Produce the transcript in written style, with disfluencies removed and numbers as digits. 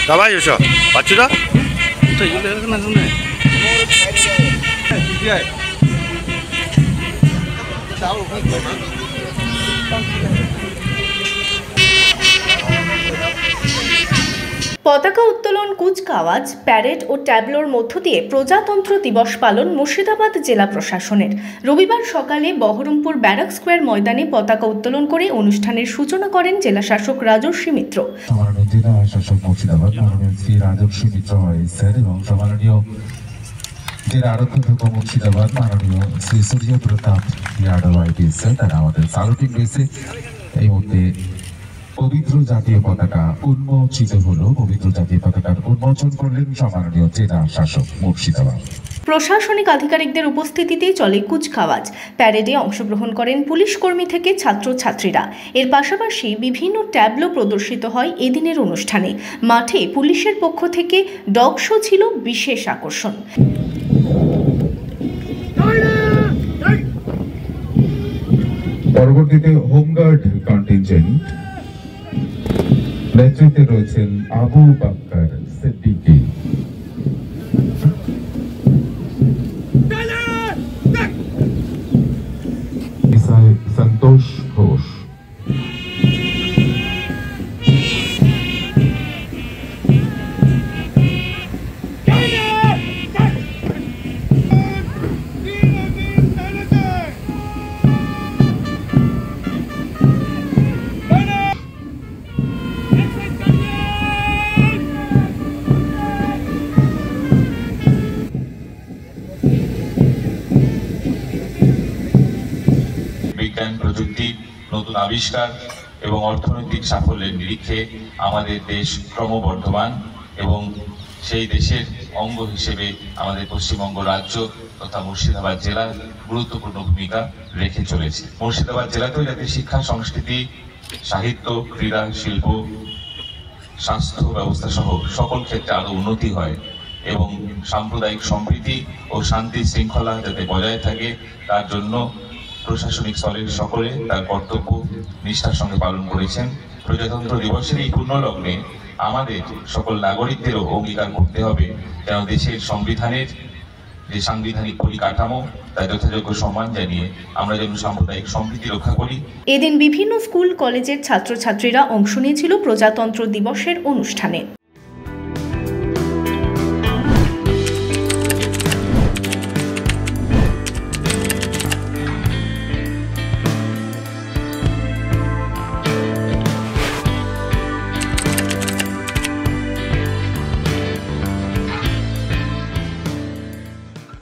가만히 있어. 맞추다? 저 이거 내가 끝났네. পতাকা উত্তোলন, কুচকাওয়াজ, প্যারেড ও ট্যাবলোর মধ্য দিয়ে প্রজাতন্ত্র দিবস পালন মুর্শিদাবাদ জেলা প্রশাসনের। রবিবার সকালে বহরমপুর ব্যারাক স্কোয়ার ময়দানে পতাকা উত্তোলন করে অনুষ্ঠানের সূচনা করেন জেলা শাসক রাজর্ষি মিত্র। জেলা শাসক মুর্শিদাবাদ শ্রী রাজর্ষি মিত্র স্যার এবং সম্মাননীয় জেলা আরক্ষক মুর্শিদাবাদ মাননীয় শ্রী সূর্য প্রতাপ যাদব আইপিএস স্যার, তারা আমাদের সালুটিং বেসে এই মুহূর্তে পবিত্র জাতীয় পতাকা উন্মোচিত হলো। পবিত্র জাতীয় পতাকার উন্মোচন করলেন সম্মাননীয় জেলা শাসক মুর্শিদাবাদ। প্রশাসনিক আধিকারিকদের উপস্থিতিতে চলে কুচকাওয়াজ। প্যারেডে অংশগ্রহণ করেন পুলিশ কর্মী থেকে ছাত্রছাত্রীরা। এর পাশাপাশি বিভিন্ন ট্যাবলো প্রদর্শিত হয় এদিনের অনুষ্ঠানে। মাঠে পুলিশের পক্ষ থেকে ডগ শো ছিল বিশেষ আকর্ষণ। পরবর্তীতে হোমগার্ড কন্টিনজেন্ট নেতৃত্বে রয়েছেন আবু বাক্কার সিদ্দিকী, সন্তোষ ঘোষ, বিজ্ঞান প্রযুক্তি, নতুন আবিষ্কার এবং অর্থনৈতিক সাফল্যের নিরিখে আমাদের দেশ ক্রমবর্ধমান এবং সেই দেশের অঙ্গ হিসেবে আমাদের পশ্চিমবঙ্গ রাজ্য তথা মুর্শিদাবাদ জেলা গুরুত্বপূর্ণ ভূমিকা রেখে চলেছে। মুর্শিদাবাদ জেলাতেও যাতে শিক্ষা, সংস্কৃতি, সাহিত্য, ক্রীড়া, শিল্প, স্বাস্থ্য ব্যবস্থা সহ সকল ক্ষেত্রে আরো উন্নতি হয় এবং সাম্প্রদায়িক সম্প্রীতি ও শান্তি শৃঙ্খলা যাতে বজায় থাকে, তার জন্য প্রশাসনিক স্তরের সকলে তার কর্তব্য নিষ্ঠার সঙ্গে পালন করেছেন। প্রজাতন্ত্র দিবসের এই পূর্ণলগ্নে আমাদের সকল নাগরিকদেরও অঙ্গীকার করতে হবে যেন দেশের সংবিধানের যে সাংবিধানিক পরিকাঠামো তার যথাযোগ্য সম্মান জানিয়ে আমরা যেন সাম্প্রদায়িক সম্প্রীতি রক্ষা করি। এদিন বিভিন্ন স্কুল কলেজের ছাত্রছাত্রীরা অংশ নিয়েছিল প্রজাতন্ত্র দিবসের অনুষ্ঠানে।